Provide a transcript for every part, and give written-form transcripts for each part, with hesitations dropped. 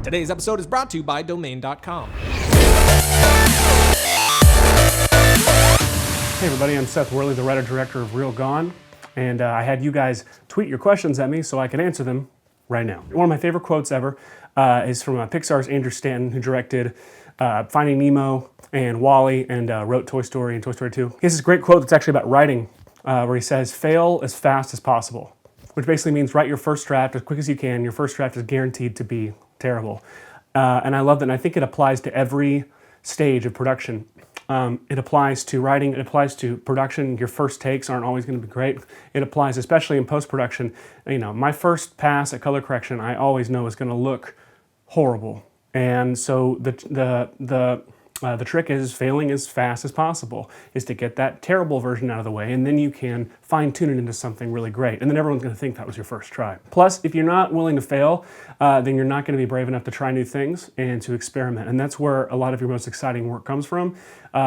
Today's episode is brought to you by Domain.com. Hey everybody, I'm Seth Worley, the writer-director of Real Gone, and I had you guys tweet your questions at me so I can answer them right now. One of my favorite quotes ever is from Pixar's Andrew Stanton, who directed Finding Nemo and WALL-E and wrote Toy Story and Toy Story 2. He has this great quote that's actually about writing, where he says, "Fail as fast as possible," which basically means write your first draft as quick as you can. Your first draft is guaranteed to be terrible. And I love that, and I think it applies to every stage of production. It applies to writing, it applies to production. Your first takes aren't always going to be great. It applies especially in post-production. You know, my first pass at color correction, I always know is going to look horrible. And so the trick is failing as fast as possible, is to get that terrible version out of the way, and then you can fine-tune it into something really great. And then everyone's going to think that was your first try. Plus, if you're not willing to fail, then you're not going to be brave enough to try new things and to experiment. And that's where a lot of your most exciting work comes from,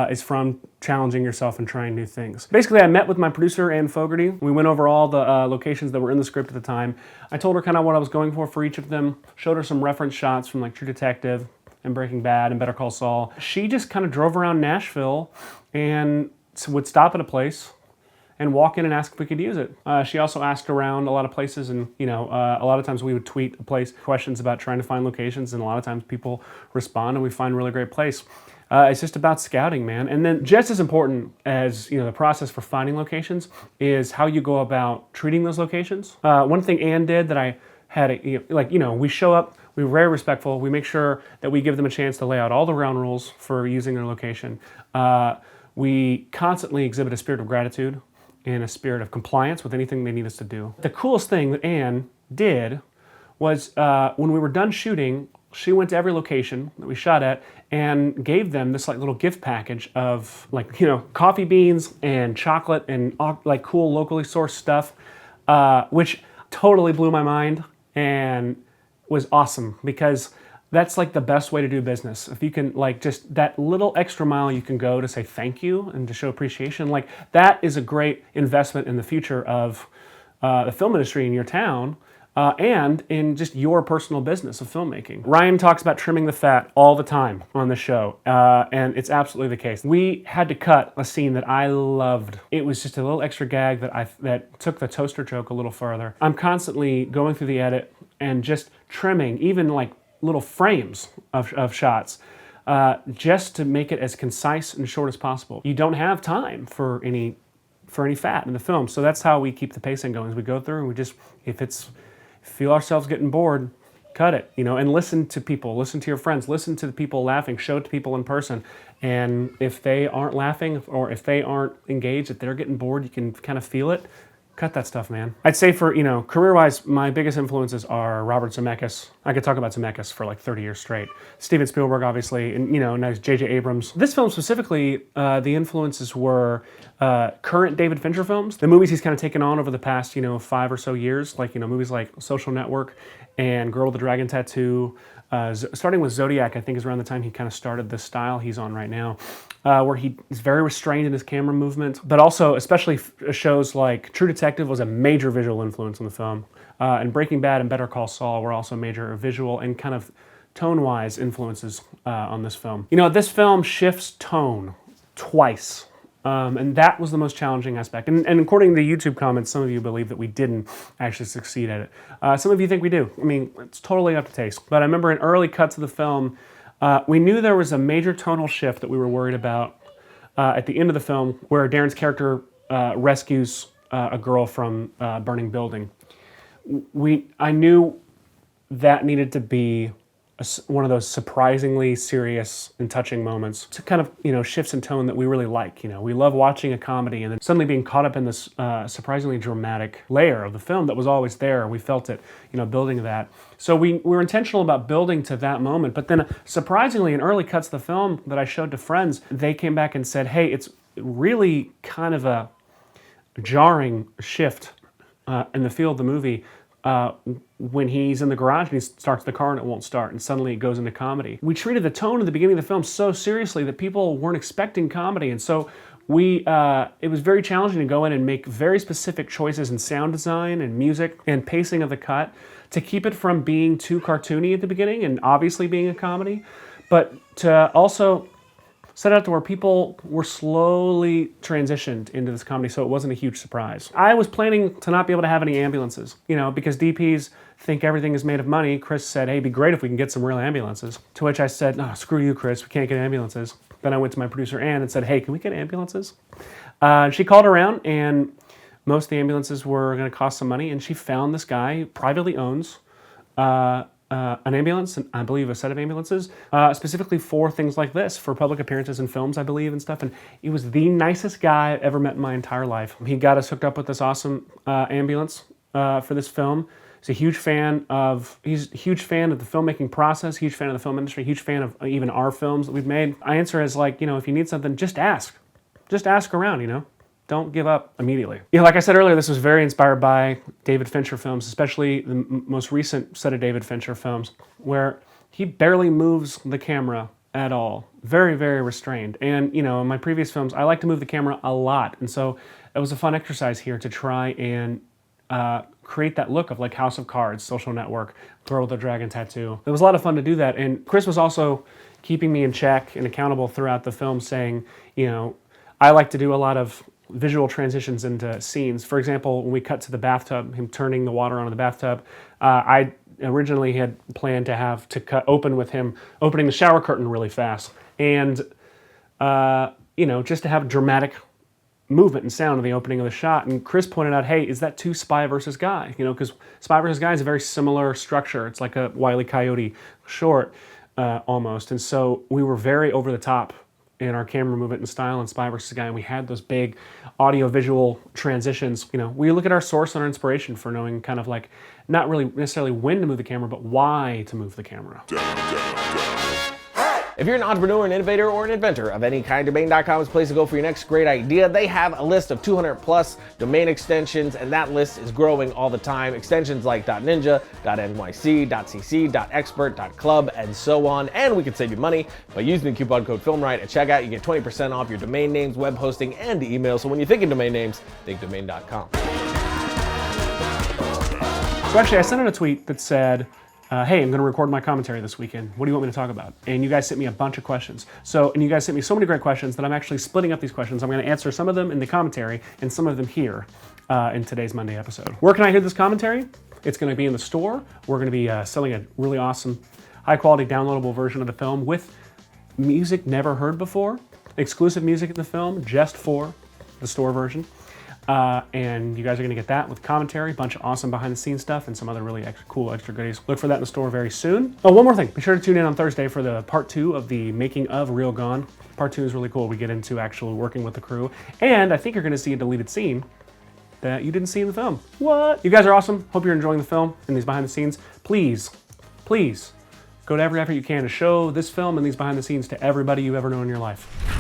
is from challenging yourself and trying new things. Basically, I met with my producer, Ann Fogerty. We went over all the locations that were in the script at the time. I told her kind of what I was going for each of them, showed her some reference shots from like True Detective and Breaking Bad and Better Call Saul. She just kind of drove around Nashville and would stop at a place and walk in and ask if we could use it. She also asked around a lot of places, and a lot of times we would tweet a place questions about trying to find locations, and a lot of times people respond and we find a really great place. It's just about scouting, man. And then just as important as the process for finding locations is how you go about treating those locations. One thing Ann did that I had, we show up, we're very respectful. We make sure that we give them a chance to lay out all the ground rules for using their location. We constantly exhibit a spirit of gratitude and a spirit of compliance with anything they need us to do. The coolest thing that Ann did was when we were done shooting, she went to every location that we shot at and gave them this little gift package of coffee beans and chocolate and cool locally sourced stuff, which totally blew my mind and was awesome, because that's the best way to do business. If you can just that little extra mile you can go to say thank you and to show appreciation, that is a great investment in the future of the film industry in your town and in just your personal business of filmmaking. Ryan talks about trimming the fat all the time on the show, and it's absolutely the case. We had to cut a scene that I loved. It was just a little extra gag that took the toaster joke a little further. I'm constantly going through the edit and just trimming even little frames of shots just to make it as concise and short as possible. You don't have time for any fat in the film, so that's how we keep the pacing going. As we go through, and we just, feel ourselves getting bored, cut it, and listen to people, listen to your friends, listen to the people laughing, show it to people in person. And if they aren't laughing or if they aren't engaged, if they're getting bored, you can kind of feel it. Cut that stuff, man. I'd say for, career-wise, my biggest influences are Robert Zemeckis. I could talk about Zemeckis for 30 years straight. Steven Spielberg, obviously, and, now J.J. Abrams. This film specifically, the influences were current David Fincher films. The movies he's kind of taken on over the past, 5 or so years, movies like Social Network and Girl with the Dragon Tattoo. Starting with Zodiac, I think is around the time he kind of started the style he's on right now, where he is very restrained in his camera movement, but also especially shows like True Detective was a major visual influence on the film, and Breaking Bad and Better Call Saul were also major visual and kind of tone-wise influences on this film. This film shifts tone twice. And that was the most challenging aspect. And according to the YouTube comments, some of you believe that we didn't actually succeed at it. Some of you think we do. I mean, it's totally up to taste. But I remember in early cuts of the film, we knew there was a major tonal shift that we were worried about at the end of the film, where Darren's character rescues a girl from a burning building. I knew that needed to be one of those surprisingly serious and touching moments to kind of, shifts in tone that we really like. We love watching a comedy and then suddenly being caught up in this surprisingly dramatic layer of the film that was always there. We felt it, building that. So we were intentional about building to that moment. But then surprisingly, in early cuts of the film that I showed to friends, they came back and said, hey, it's really kind of a jarring shift in the feel of the movie when he's in the garage and he starts the car and it won't start, and suddenly it goes into comedy. We treated the tone at the beginning of the film so seriously that people weren't expecting comedy, and so it was very challenging to go in and make very specific choices in sound design and music and pacing of the cut to keep it from being too cartoony at the beginning and obviously being a comedy, but to also set out to where people were slowly transitioned into this comedy, so it wasn't a huge surprise. I was planning to not be able to have any ambulances, you know, because DPs think everything is made of money. Chris said, hey, it'd be great if we can get some real ambulances. To which I said, no, screw you, Chris, we can't get ambulances. Then I went to my producer, Ann, and said, hey, can we get ambulances? She called around, and most of the ambulances were gonna cost some money, and she found this guy who privately owns an ambulance, and I believe a set of ambulances, specifically for things like this, for public appearances in films, I believe, and stuff. And he was the nicest guy I've ever met in my entire life. He got us hooked up with this awesome ambulance for this film. He's a huge fan of the filmmaking process, huge fan of the film industry, huge fan of even our films that we've made. My answer is like, you know, if you need something, just ask. Just ask around, you know? Don't give up immediately. You know, like I said earlier, this was very inspired by David Fincher films, especially the most recent set of David Fincher films, where he barely moves the camera at all. Very, very restrained. And, you know, in my previous films, I like to move the camera a lot. And so it was a fun exercise here to try and create that look of like House of Cards, Social Network, Girl with a Dragon Tattoo. It was a lot of fun to do that. And Chris was also keeping me in check and accountable throughout the film, saying, you know, I like to do a lot of visual transitions into scenes. For example, when we cut to the bathtub, him turning the water on in the bathtub, I originally had planned to open with him opening the shower curtain really fast. And, you know, just to have dramatic movement and sound in the opening of the shot. And Chris pointed out, hey, is that too Spy vs. Guy? You know, because Spy vs. Guy is a very similar structure. It's like a Wile E. Coyote short, almost. And so we were very over the top in our camera movement and style in Spy vs. Guy, and we had those big audio-visual transitions. You know, we look at our source and our inspiration for knowing kind of like, not really necessarily when to move the camera, but why to move the camera. If you're an entrepreneur, an innovator, or an inventor of any kind, Domain.com is the place to go for your next great idea. They have a list of 200 plus domain extensions, and that list is growing all the time. Extensions like .ninja, .nyc, .cc, .expert, .club, and so on. And we can save you money by using the coupon code FilmRight at checkout. You get 20% off your domain names, web hosting, and email. So when you think of domain names, think Domain.com. So actually, I sent out a tweet that said, hey, I'm going to record my commentary this weekend. What do you want me to talk about? And you guys sent me a bunch of questions. And you guys sent me so many great questions that I'm actually splitting up these questions. I'm going to answer some of them in the commentary and some of them here in today's Monday episode. Where can I hear this commentary? It's going to be in the store. We're going to be selling a really awesome, high-quality downloadable version of the film with music never heard before, exclusive music in the film just for the store version. And you guys are going to get that with commentary, a bunch of awesome behind-the-scenes stuff, and some other really cool extra goodies. Look for that in the store very soon. Oh, one more thing. Be sure to tune in on Thursday for the part 2 of the making of Real Gone. Part 2 is really cool. We get into actually working with the crew. And I think you're going to see a deleted scene that you didn't see in the film. What? You guys are awesome. Hope you're enjoying the film and these behind-the-scenes. Please, please, go to every effort you can to show this film and these behind-the-scenes to everybody you've ever known in your life.